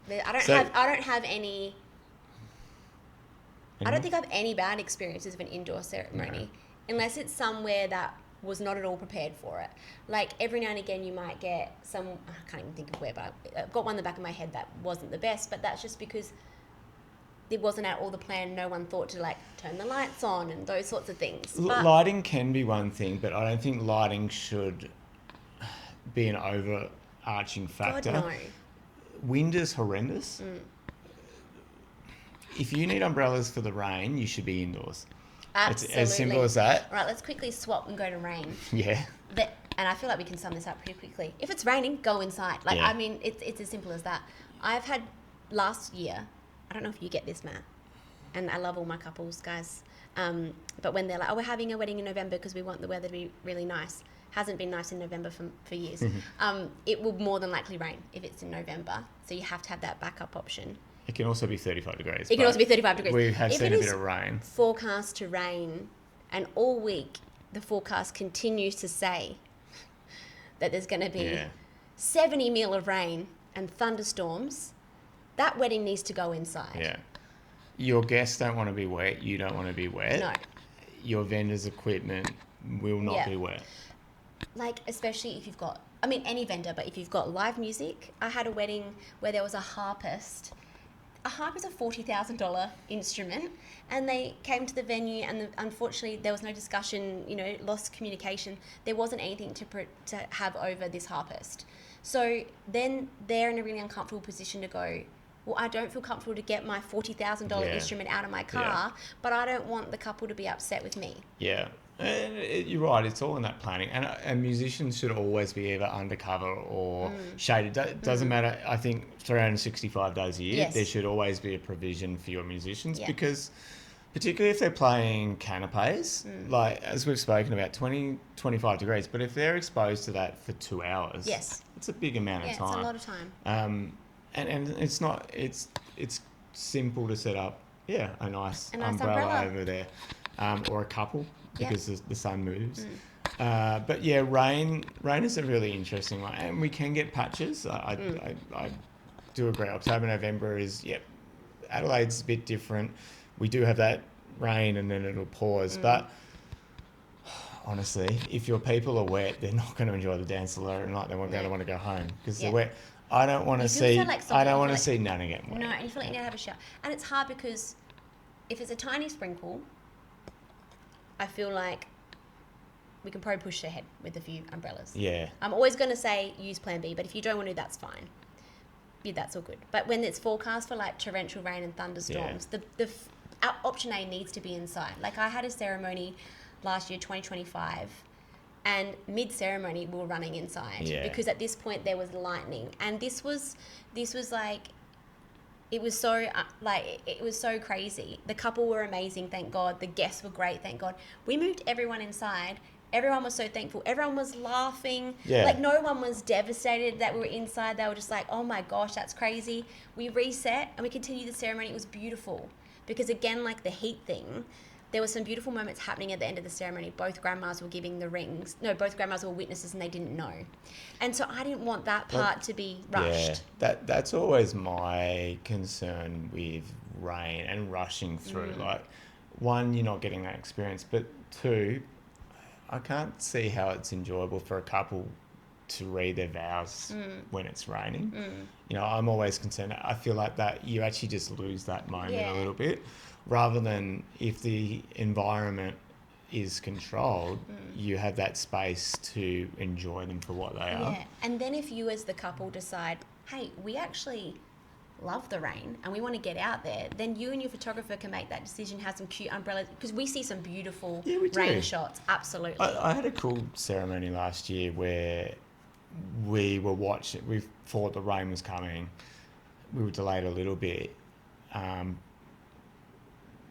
don't have any. I don't think I have any bad experiences of an indoor ceremony, unless it's somewhere that was not at all prepared for it. Like, every now and again you might get some, I can't even think of where, but I've got one in the back of my head that wasn't the best, but that's just because it wasn't at all the plan. No one thought to like turn the lights on and those sorts of things. But lighting can be one thing, but I don't think lighting should be an overarching factor. God, no. Wind is horrendous. If you need umbrellas for the rain, you should be indoors. Absolutely. It's as simple as that. Right, let's quickly swap and go to rain. Yeah. And I feel like we can sum this up pretty quickly. If it's raining, go inside. Like, I mean, it's as simple as that. I've had last year, I don't know if you get this, Matt, and I love all my couples, guys, but when they're like, oh, we're having a wedding in November because we want the weather to be really nice. Hasn't been nice in November for years. It will more than likely rain if it's in November. So you have to have that backup option. It can also be 35 degrees. It can also be 35 degrees. We have seen a bit of rain. Forecast to rain, and all week the forecast continues to say that there's going to be 70 mil of rain and thunderstorms, that wedding needs to go inside. Yeah. Your guests don't want to be wet. You don't want to be wet. No. Your vendor's equipment will not be wet. Like, especially if you've got, I mean, any vendor, but if you've got live music. I had a wedding where there was a harpist. A harp is a $40,000 instrument, and they came to the venue, and unfortunately there was no discussion, you know, lost communication. There wasn't anything to have over this harpist. So then they're in a really uncomfortable position to go, well, I don't feel comfortable to get my $40,000 instrument out of my car, but I don't want the couple to be upset with me. Yeah. You're right, it's all in that planning. And musicians should always be either undercover or shaded. It doesn't matter. I think 365 days a year, there should always be a provision for your musicians because particularly if they're playing canapes, like as we've spoken about, 20, 25 degrees, but if they're exposed to that for 2 hours, it's a big amount of time. It's a lot of time. And it's not, it's simple to set up, a nice umbrella over there, or a couple. Because the sun moves. But rain is a really interesting one. And we can get patches. I do agree. October, November is, Adelaide's a bit different. We do have that rain and then it'll pause. But honestly, if your people are wet, they're not going to enjoy the dance later night. They're going to want to go home because they're wet. I don't want to see Nana get wet. No, and you feel like you need to have a shower. And it's hard because if it's a tiny sprinkle, I feel like we can probably push ahead with a few umbrellas. Yeah. I'm always going to say use plan B, but if you don't want to, that's fine. Yeah, that's all good. But when it's forecast for like torrential rain and thunderstorms, our option A needs to be inside. Like, I had a ceremony last year, 2025, and mid-ceremony we were running inside because at this point there was lightning. And this was like... It was so crazy. The couple were amazing, thank God. The guests were great, thank God. We moved everyone inside. Everyone was so thankful. Everyone was laughing. Yeah. Like, no one was devastated that we were inside. They were just like, oh my gosh, that's crazy. We reset and we continued the ceremony. It was beautiful. Because again, like the heat thing, there were some beautiful moments happening at the end of the ceremony. Both grandmas were giving the rings. No, both grandmas were witnesses and they didn't know. And so I didn't want that part to be rushed. Yeah, that's always my concern with rain and rushing through. Like, one, you're not getting that experience, but two, I can't see how it's enjoyable for a couple to read their vows when it's raining. You know, I'm always concerned. I feel like that you actually just lose that moment a little bit, rather than if the environment is controlled, you have that space to enjoy them for what they are. Yeah, and then if you as the couple decide, hey, we actually love the rain and we want to get out there, then you and your photographer can make that decision, have some cute umbrellas, because we see some beautiful rain shots. Absolutely. I had a cool ceremony last year where we were watching, we thought the rain was coming, we were delayed a little bit.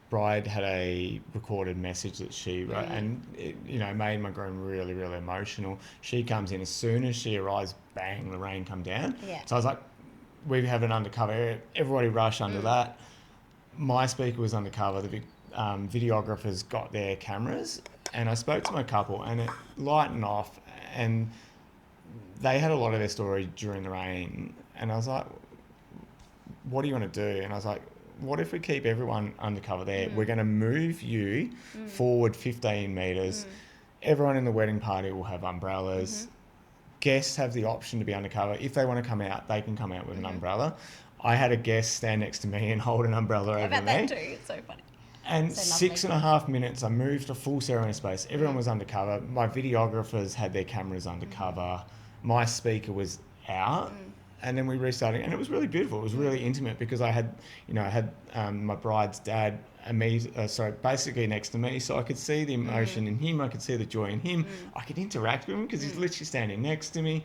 Bride had a recorded message that she wrote, and it, you know, made my groom really, really emotional. She comes in, as soon as she arrives, bang, the rain come down. So I was like, we have an undercover area, everybody rush under that. My speaker was undercover, the videographers got their cameras, and I spoke to my couple, and it lightened off, and they had a lot of their story during the rain, and I was like, what do you want to do? And I was like, what if we keep everyone undercover there? We're going to move you forward 15 metres. Everyone in the wedding party will have umbrellas. Guests have the option to be undercover. If they want to come out, they can come out with an umbrella. I had a guest stand next to me and hold an umbrella over me. About that too. It's so funny. And so 6.5 minutes, I moved a full ceremony space. Everyone was undercover. My videographers had their cameras undercover. My speaker was out. And then we restarted, and it was really beautiful. It was really intimate, because I had my bride's dad basically next to me, so I could see the emotion in him. I could see the joy in him. I could interact with him because he's literally standing next to me.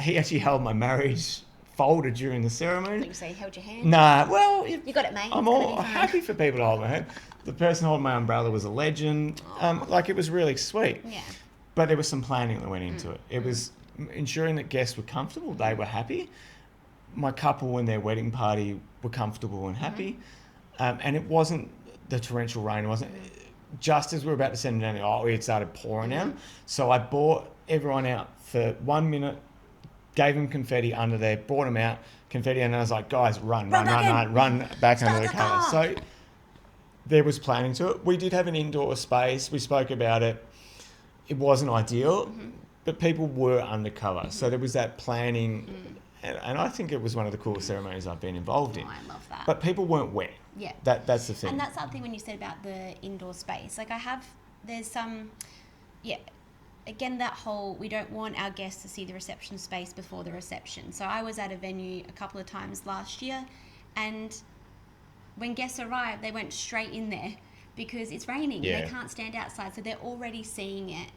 He actually held my marriage folder during the ceremony. You say he held your hand? Nah, well, you got it, mate. I'm all happy for people to hold my hand. The person holding my umbrella was a legend. It was really sweet. Yeah. But there was some planning that went into it. It was ensuring that guests were comfortable, they were happy. My couple and their wedding party were comfortable and happy. And it wasn't the torrential rain. It wasn't just as we were about to send it down, it had started pouring down. So I brought everyone out for 1 minute, gave them confetti under there, brought them out, confetti, and I was like, guys, run back under the car. So there was planning to it. We did have an indoor space. We spoke about it. It wasn't ideal. But people were undercover. So there was that planning. And I think it was one of the coolest ceremonies I've been involved in. I love that. But people weren't wet. Yeah. That's the thing. And that's something when you said about the indoor space. There's some, again, that whole, we don't want our guests to see the reception space before the reception. So I was at a venue a couple of times last year, and when guests arrived, they went straight in there because it's raining. They can't stand outside. So they're already seeing it.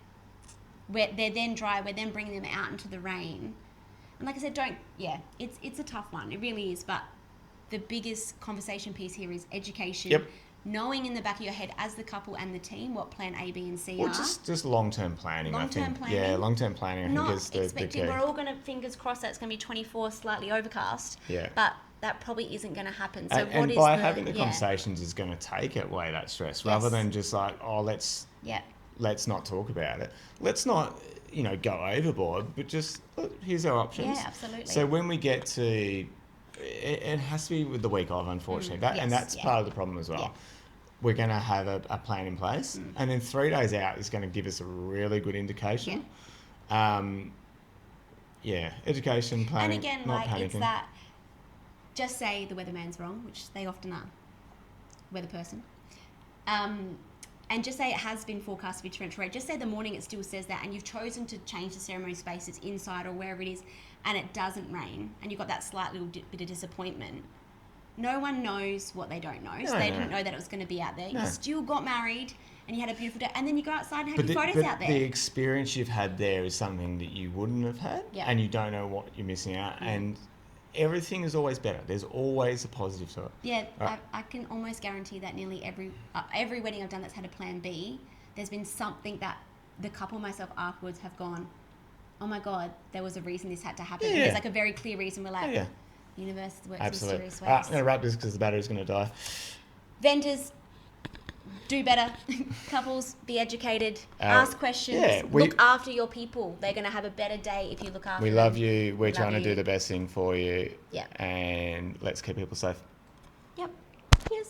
They're then dry, we're then bringing them out into the rain. And like I said, it's a tough one. It really is. But the biggest conversation piece here is education. Knowing in the back of your head as the couple and the team what plan A, B and C are. Just long-term planning, I think. Planning. Yeah, long-term planning, I Not think is the expecting, key. we're all going to, fingers crossed, that it's going to be 24, slightly overcast. Yeah. But that probably isn't going to happen. So and by having the conversations is going to take away that stress, rather than just like, let's not talk about it. Let's not, go overboard, but just here's our options. Yeah, absolutely. So when we get to, it has to be with the week of, unfortunately. And that's part of the problem as well. Yeah. We're going to have a plan in place, and then 3 days out is going to give us a really good indication. Education, planning, and again, not panicking. It's that, just say the weatherman's wrong, which they often are, weather person. And just say it has been forecast to be torrential rain. Just say the morning it still says that, and you've chosen to change the ceremony space, it's inside or wherever it is, and it doesn't rain, and you've got that slight little bit of disappointment. No one knows what they don't know. So they didn't know that it was going to be out there. You still got married, and you had a beautiful day, and then you go outside and have your photos out there. The experience you've had there is something that you wouldn't have had, and you don't know what you're missing out. And everything is always better. There's always a positive to it. Yeah, I can almost guarantee that nearly every wedding I've done that's had a plan B, there's been something that the couple and myself afterwards have gone, oh my God, there was a reason this had to happen. And there's like a very clear reason. We're like, universe works in mysterious ways. I'm going to wrap this because the battery's going to die. Vendors, do better. Couples, be educated. Ask questions. Look after your people. They're going to have a better day if you look after them. We love you. We're trying to do the best thing for you. Yeah. And let's keep people safe. Yep. Cheers.